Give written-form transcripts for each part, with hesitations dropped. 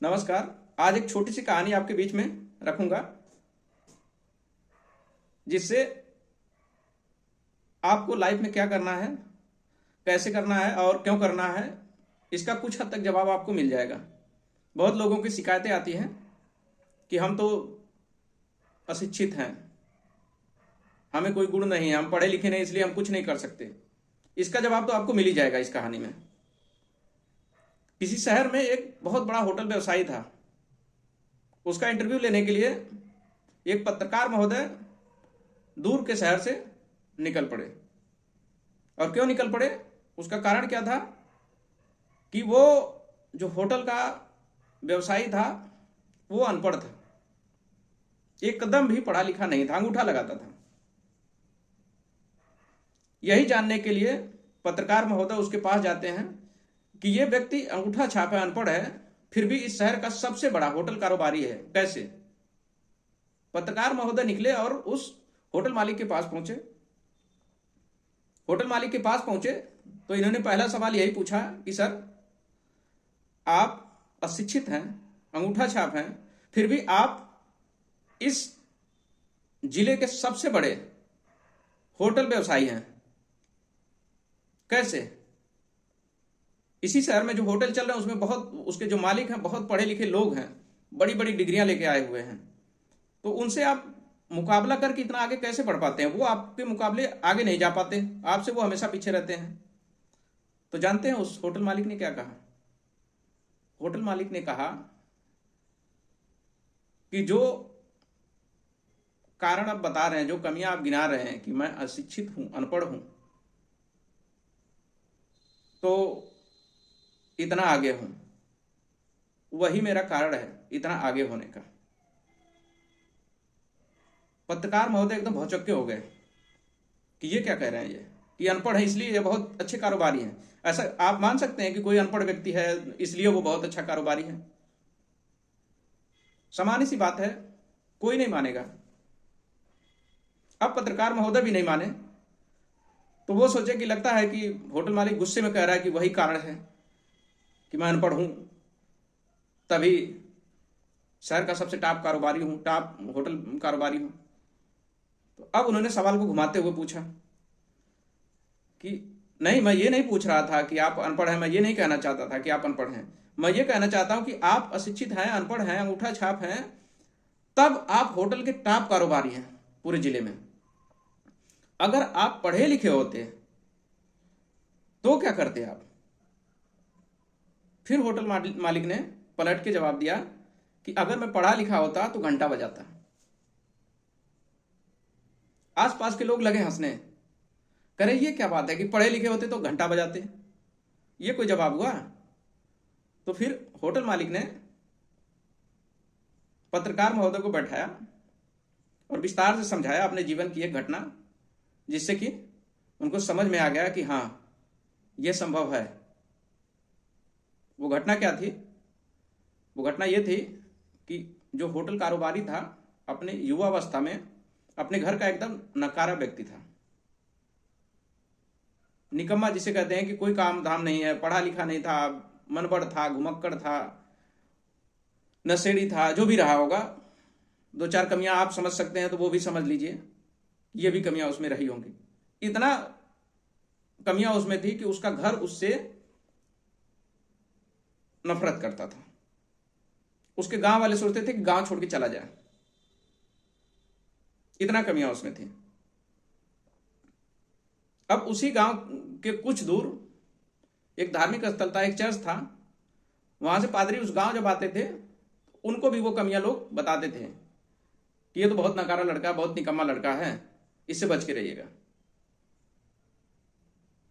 नमस्कार। आज एक छोटी सी कहानी आपके बीच में रखूंगा, जिससे आपको लाइफ में क्या करना है, कैसे करना है और क्यों करना है, इसका कुछ हद तक जवाब आपको मिल जाएगा। बहुत लोगों की शिकायतें आती हैं कि हम तो अशिक्षित हैं, हमें कोई गुण नहीं है, हम पढ़े लिखे नहीं, इसलिए हम कुछ नहीं कर सकते। इसका जवाब तो आपको मिल ही जाएगा इस कहानी में। किसी शहर में एक बहुत बड़ा होटल व्यवसायी था। उसका इंटरव्यू लेने के लिए एक पत्रकार महोदय दूर के शहर से निकल पड़े। और क्यों निकल पड़े, उसका कारण क्या था कि वो जो होटल का व्यवसायी था वो अनपढ़ था, एकदम भी पढ़ा लिखा नहीं था, अंगूठा लगाता था। यही जानने के लिए पत्रकार महोदय उसके पास जाते हैं कि ये व्यक्ति अंगूठा छाप है, अनपढ़ है, फिर भी इस शहर का सबसे बड़ा होटल कारोबारी है, कैसे? पत्रकार महोदय निकले और उस होटल मालिक के पास पहुंचे। होटल मालिक के पास पहुंचे तो इन्होंने पहला सवाल यही पूछा कि सर, आप अशिक्षित हैं, अंगूठा छाप हैं, फिर भी आप इस जिले के सबसे बड़े होटल व्यवसायी हैं, कैसे? इसी शहर में जो होटल चल रहे हैं उसमें बहुत, उसके जो मालिक हैं बहुत पढ़े लिखे लोग हैं, बड़ी बड़ी डिग्रियां लेके आए हुए हैं, तो उनसे आप मुकाबला करके इतना आगे कैसे बढ़ पाते हैं? वो आपके मुकाबले आगे नहीं जा पाते, आपसे वो हमेशा पीछे रहते हैं। तो जानते हैं उस होटल मालिक ने क्या कहा? होटल मालिक ने कहा कि जो कारण आप बता रहे हैं, जो कमियां आप गिना रहे हैं कि मैं अशिक्षित हूं, अनपढ़ हूं, तो इतना आगे हूं, वही मेरा कारण है इतना आगे होने का। पत्रकार महोदय एकदम भौचक्के हो गए कि ये क्या कह रहे हैं, ये कि अनपढ़ है इसलिए ये बहुत अच्छे कारोबारी हैं। ऐसा आप मान सकते हैं कि कोई अनपढ़ व्यक्ति है इसलिए वो बहुत अच्छा कारोबारी है? सामान्य सी बात है, कोई नहीं मानेगा। अब पत्रकार महोदय भी नहीं माने तो वो सोचे कि लगता है कि होटल मालिक गुस्से में कह रहा है कि वही कारण है कि मैं अनपढ़ हूं, तभी शहर का सबसे टॉप कारोबारी हूं, टॉप होटल कारोबारी हूं। तो अब उन्होंने सवाल को घुमाते हुए पूछा कि नहीं, मैं ये नहीं पूछ रहा था कि आप अनपढ़ हैं, मैं ये नहीं कहना चाहता था कि आप अनपढ़ हैं, मैं ये कहना चाहता हूं कि आप अशिक्षित हैं, अनपढ़ हैं, अंगूठा छाप हैं, तब आप होटल के टॉप कारोबारी हैं पूरे जिले में। अगर आप पढ़े लिखे होते तो क्या करते आप? फिर होटल मालिक ने पलट के जवाब दिया कि अगर मैं पढ़ा लिखा होता तो घंटा बजाता। आसपास के लोग लगे हंसने, करे ये क्या बात है कि पढ़े लिखे होते तो घंटा बजाते, ये कोई जवाब हुआ? तो फिर होटल मालिक ने पत्रकार महोदय को बैठाया और विस्तार से समझाया अपने जीवन की एक घटना, जिससे कि उनको समझ में आ गया कि हाँ, यह संभव है। वो घटना क्या थी? वो घटना ये थी कि जो होटल कारोबारी था अपने युवावस्था में अपने घर का एकदम नकारा व्यक्ति था, निकम्मा जिसे कहते हैं कि कोई काम धाम नहीं है, पढ़ा लिखा नहीं था, मनबड़ था, घुमक्कड़ था, नशेड़ी था, जो भी रहा होगा। दो चार कमियां आप समझ सकते हैं तो वो भी समझ लीजिए, ये भी कमियां उसमें रही होंगी। इतना कमियां उसमें थी कि उसका घर उससे नफरत करता था। उसके गांव वाले सोचते थे कि गांव छोड़ के चला जाए, इतना कमियां उसमें थी। अब उसी गांव के कुछ दूर एक धार्मिक स्थल था, एक चर्च था। वहां से पादरी उस गांव जब आते थे उनको भी वो कमियां लोग बताते थे कि ये तो बहुत नकारा लड़का, बहुत निकम्मा लड़का है, इससे बच के रहिएगा।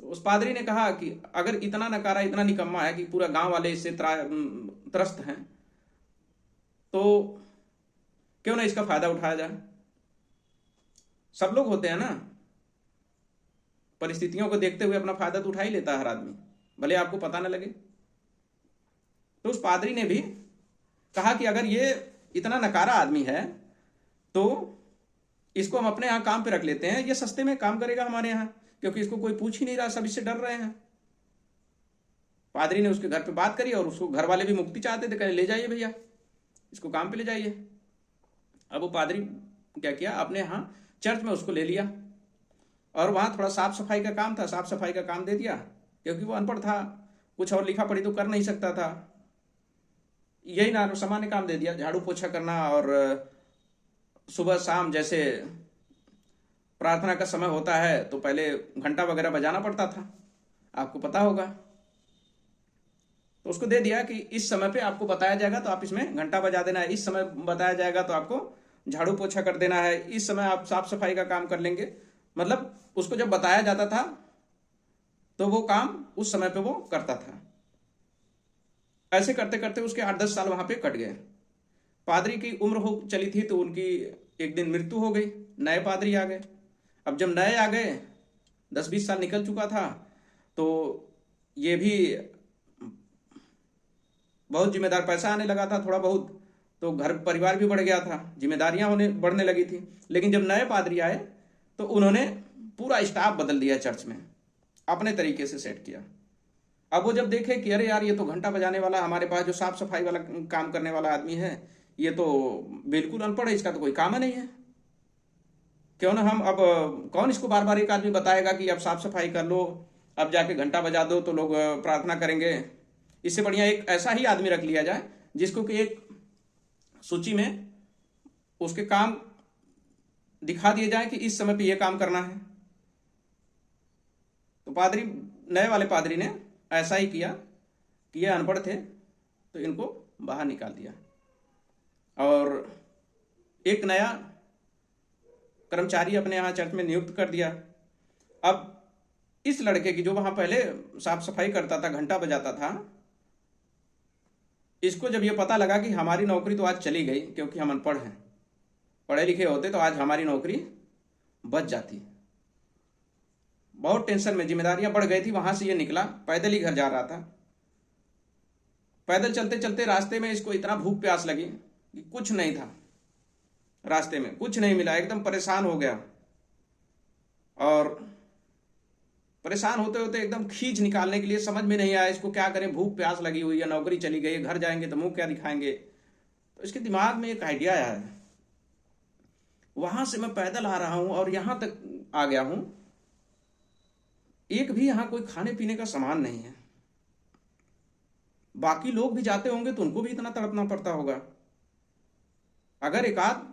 तो उस पादरी ने कहा कि अगर इतना नकारा, इतना निकम्मा है कि पूरा गांव वाले इससे त्रस्त हैं, तो क्यों ना इसका फायदा उठाया जाए। सब लोग होते हैं ना, परिस्थितियों को देखते हुए अपना फायदा तो उठा ही लेता है हर आदमी, भले आपको पता न लगे। तो उस पादरी ने भी कहा कि अगर ये इतना नकारा आदमी है तो इसको हम अपने यहां काम पे रख लेते हैं, ये सस्ते में काम करेगा हमारे यहां, क्योंकि इसको कोई पूछ ही नहीं रहा, सब इससे डर रहे हैं। पादरी ने उसके घर पे बात करी और उसको घर वाले भी मुक्ति चाहते थे, कहे ले जाइए भैया, इसको काम पे ले जाइए। अब वो पादरी क्या किया, अपने यहाँ चर्च में उसको ले लिया और वहाँ थोड़ा साफ सफाई का काम था, साफ सफाई का काम दे दिया, क्योंकि वो अनपढ़ था, कुछ और लिखा पढ़ी तो कर नहीं सकता था, यही ना सामान्य काम दे दिया, झाड़ू पोछा करना। और सुबह शाम जैसे प्रार्थना का समय होता है तो पहले घंटा वगैरह बजाना पड़ता था, आपको पता होगा। तो उसको दे दिया कि इस समय पे आपको बताया जाएगा तो आप इसमें घंटा बजा देना है, इस समय बताया जाएगा तो आपको झाड़ू पोछा कर देना है, इस समय आप साफ सफाई का काम कर लेंगे। मतलब उसको जब बताया जाता था तो वो काम उस समय पे वो करता था। ऐसे करते करते उसके 8-10 साल वहां पे कट गए। पादरी की उम्र हो चली थी तो उनकी एक दिन मृत्यु हो गई, नए पादरी आ गए। अब जब नए आ गए, 10-20 साल निकल चुका था, तो ये भी बहुत जिम्मेदार, पैसा आने लगा था थोड़ा बहुत, तो घर परिवार भी बढ़ गया था, जिम्मेदारियां बढ़ने लगी थी। लेकिन जब नए पादरी आए तो उन्होंने पूरा स्टाफ बदल दिया, चर्च में अपने तरीके से सेट किया। अब वो जब देखे कि अरे यार ये तो घंटा बजाने वाला, हमारे पास जो साफ सफाई वाला काम करने वाला आदमी है, ये तो बिल्कुल अनपढ़ है, इसका तो कोई काम ही नहीं है, क्यों ना हम, अब कौन इसको बार बार एक आदमी बताएगा कि अब साफ सफाई कर लो, अब जाके घंटा बजा दो तो लोग प्रार्थना करेंगे। इससे बढ़िया एक ऐसा ही आदमी रख लिया जाए जिसको कि एक सूची में उसके काम दिखा दिए जाए कि इस समय पे ये काम करना है। तो पादरी, नए वाले पादरी ने ऐसा ही किया कि ये अनपढ़ थे तो इनको बाहर निकाल दिया और एक नया कर्मचारी अपने यहाँ चर्च में नियुक्त कर दिया। अब इस लड़के की, जो वहां पहले साफ सफाई करता था, घंटा बजाता था, इसको जब ये पता लगा कि हमारी नौकरी तो आज चली गई क्योंकि हम अनपढ़ हैं, पढ़े लिखे होते तो आज हमारी नौकरी बच जाती, बहुत टेंशन में, जिम्मेदारियां बढ़ गई थी। वहां से ये निकला, पैदल ही घर जा रहा था। पैदल चलते चलते रास्ते में इसको इतना भूख प्यास लगी कि कुछ नहीं था, रास्ते में कुछ नहीं मिला, एकदम परेशान हो गया। और परेशान होते होते एकदम खींच निकालने के लिए समझ में नहीं आया इसको क्या करें, भूख प्यास लगी हुई है, नौकरी चली गई है, घर जाएंगे तो मुंह क्या दिखाएंगे। तो इसके दिमाग में एक आइडिया आया है, वहां से मैं पैदल आ रहा हूं और यहां तक आ गया हूं, एक भी यहां कोई खाने पीने का सामान नहीं है, बाकी लोग भी जाते होंगे तो उनको भी इतना तड़पना पड़ता होगा, अगर एक आध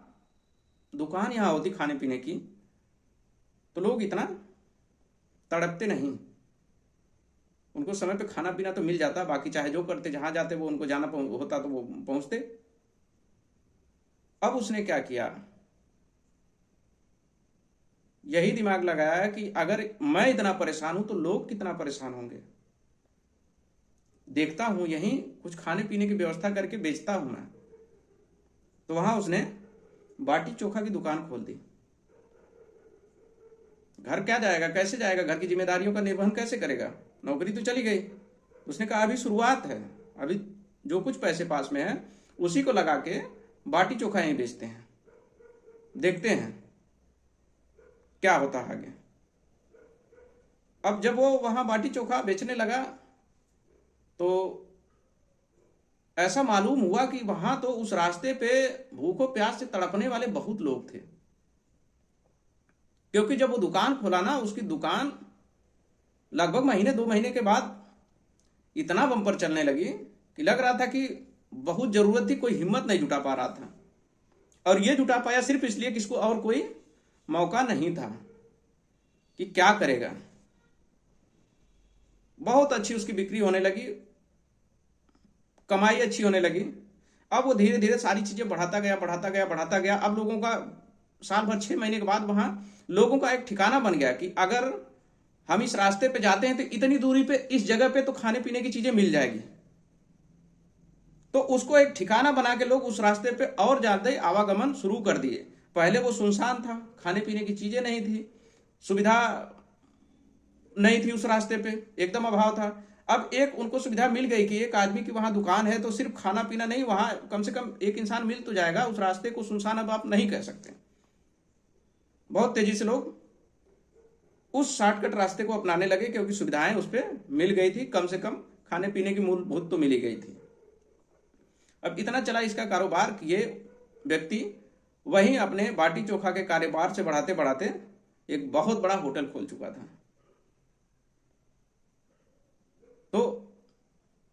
दुकान यहां होती खाने पीने की तो लोग इतना तड़पते नहीं, उनको समय पे खाना पीना तो मिल जाता, बाकी चाहे जो करते, जहां जाते वो उनको जाना होता तो वो पहुंचते। अब उसने क्या किया, यही दिमाग लगाया कि अगर मैं इतना परेशान हूं तो लोग कितना परेशान होंगे, देखता हूं यहीं कुछ खाने पीने की व्यवस्था करके बेचता हूं मैं। तो वहां उसने बाटी चोखा की दुकान खोल दी। घर क्या जाएगा, कैसे जाएगा, घर की जिम्मेदारियों का निर्वहन कैसे करेगा, नौकरी तो चली गई। उसने कहा अभी शुरुआत है, अभी जो कुछ पैसे पास में है उसी को लगा के बाटी चोखा यहीं बेचते हैं, देखते हैं क्या होता है आगे। अब जब वो वहां बाटी चोखा बेचने लगा तो ऐसा मालूम हुआ कि वहां तो उस रास्ते पे भूखों प्यास से तड़पने वाले बहुत लोग थे, क्योंकि जब वो दुकान खोला ना, उसकी दुकान लगभग महीने 2 महीने के बाद इतना बम्पर चलने लगी कि लग रहा था कि बहुत जरूरत थी, कोई हिम्मत नहीं जुटा पा रहा था। और ये जुटा पाया सिर्फ इसलिए कि इसको और कोई मौका नहीं था कि क्या करेगा। बहुत अच्छी उसकी बिक्री होने लगी, कमाई अच्छी होने लगी। अब वो धीरे धीरे सारी चीजें बढ़ाता गया बढ़ाता गया बढ़ाता गया। अब लोगों का साल भर 6 महीने के बाद वहां लोगों का एक ठिकाना बन गया कि अगर हम इस रास्ते पे जाते हैं तो इतनी दूरी पे इस जगह पे तो खाने पीने की चीजें मिल जाएगी। तो उसको एक ठिकाना बना के लोग उस रास्ते पे और ज्यादा आवागमन शुरू कर दिए। पहले वो सुनसान था, खाने पीने की चीजें नहीं थी, सुविधा नहीं थी, उस रास्ते पे एकदम अभाव था। अब एक उनको सुविधा मिल गई कि एक आदमी की वहां दुकान है तो सिर्फ खाना पीना नहीं, वहां कम से कम एक इंसान मिल तो जाएगा। उस रास्ते को सुनसान अब आप नहीं कह सकते। बहुत तेजी से लोग उस शॉर्टकट रास्ते को अपनाने लगे क्योंकि सुविधाएं उस पर मिल गई थी, कम से कम खाने पीने की मूलभूत तो मिली गई थी। अब इतना चला इसका कारोबार कि ये व्यक्ति वहीं अपने बाटी चोखा के कारोबार से बढ़ाते बढ़ाते एक बहुत बड़ा होटल खोल चुका था। तो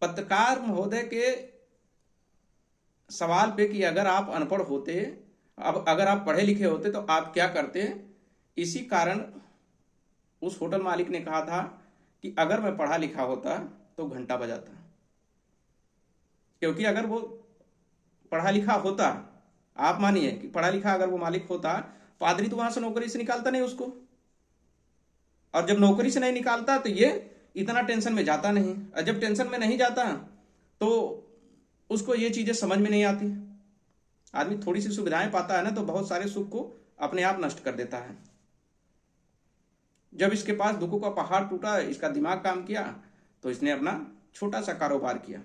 पत्रकार महोदय के सवाल पे कि अगर आप अनपढ़ होते, अब अगर आप पढ़े लिखे होते तो आप क्या करते, इसी कारण उस होटल मालिक ने कहा था कि अगर मैं पढ़ा लिखा होता तो घंटा बजाता। क्योंकि अगर वो पढ़ा लिखा होता, आप मानिए कि पढ़ा लिखा अगर वो मालिक होता, पादरी तो वहां से नौकरी से निकालता नहीं उसको, और जब नौकरी से नहीं निकालता तो ये इतना टेंशन में जाता नहीं, और जब टेंशन में नहीं जाता तो उसको ये चीजें समझ में नहीं आती। आदमी थोड़ी सी सुविधाएं पाता है ना तो बहुत सारे सुख को अपने आप नष्ट कर देता है। जब इसके पास दुखों का पहाड़ टूटा, इसका दिमाग काम किया, तो इसने अपना छोटा सा कारोबार किया,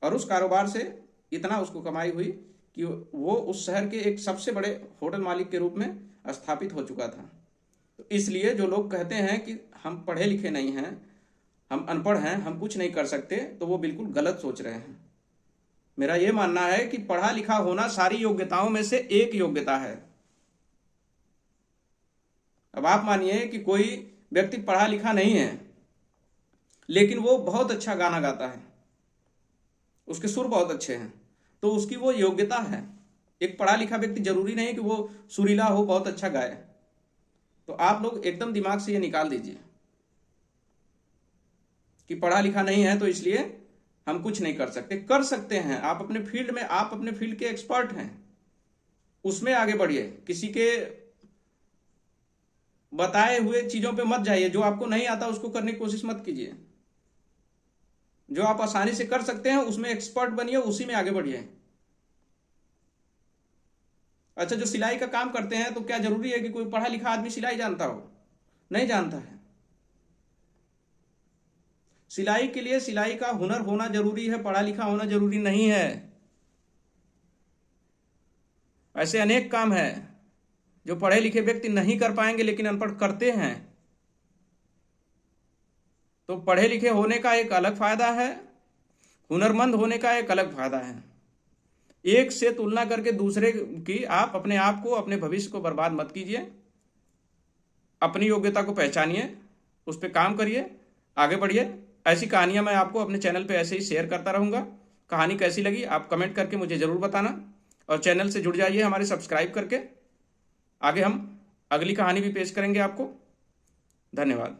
और उस कारोबार से इतना उसको कमाई हुई कि वो उस शहर के एक सबसे बड़े होटल मालिक के रूप में स्थापित हो चुका था। तो इसलिए जो लोग कहते हैं कि हम पढ़े लिखे नहीं हैं, हम अनपढ़ हैं, हम कुछ नहीं कर सकते, तो वो बिल्कुल गलत सोच रहे हैं। मेरा ये मानना है कि पढ़ा लिखा होना सारी योग्यताओं में से एक योग्यता है। अब आप मानिए कि कोई व्यक्ति पढ़ा लिखा नहीं है लेकिन वो बहुत अच्छा गाना गाता है, उसके सुर बहुत अच्छे हैं, तो उसकी वो योग्यता है। एक पढ़ा लिखा व्यक्ति जरूरी नहीं कि वो सुरीला हो, बहुत अच्छा गाए। तो आप लोग एकदम दिमाग से ये निकाल दीजिए कि पढ़ा लिखा नहीं है तो इसलिए हम कुछ नहीं कर सकते। कर सकते हैं, आप अपने फील्ड में, आप अपने फील्ड के एक्सपर्ट हैं, उसमें आगे बढ़िए। किसी के बताए हुए चीजों पे मत जाइए, जो आपको नहीं आता उसको करने की कोशिश मत कीजिए। जो आप आसानी से कर सकते हैं उसमें एक्सपर्ट बनिए, उसी में आगे बढ़िए। अच्छा, जो सिलाई का काम करते हैं तो क्या जरूरी है कि कोई पढ़ा लिखा आदमी सिलाई जानता हो? नहीं जानता है। सिलाई के लिए सिलाई का हुनर होना जरूरी है, पढ़ा लिखा होना जरूरी नहीं है। ऐसे अनेक काम है जो पढ़े लिखे व्यक्ति नहीं कर पाएंगे लेकिन अनपढ़ करते हैं। तो पढ़े लिखे होने का एक अलग फायदा है, हुनरमंद होने का एक अलग फायदा है। एक से तुलना करके दूसरे की आप अपने आप को, अपने भविष्य को बर्बाद मत कीजिए। अपनी योग्यता को पहचानिए, उस पर काम करिए, आगे बढ़िए। ऐसी कहानियां मैं आपको अपने चैनल पे ऐसे ही शेयर करता रहूंगा। कहानी कैसी लगी आप कमेंट करके मुझे जरूर बताना, और चैनल से जुड़ जाइए हमारे सब्सक्राइब करके। आगे हम अगली कहानी भी पेश करेंगे आपको। धन्यवाद।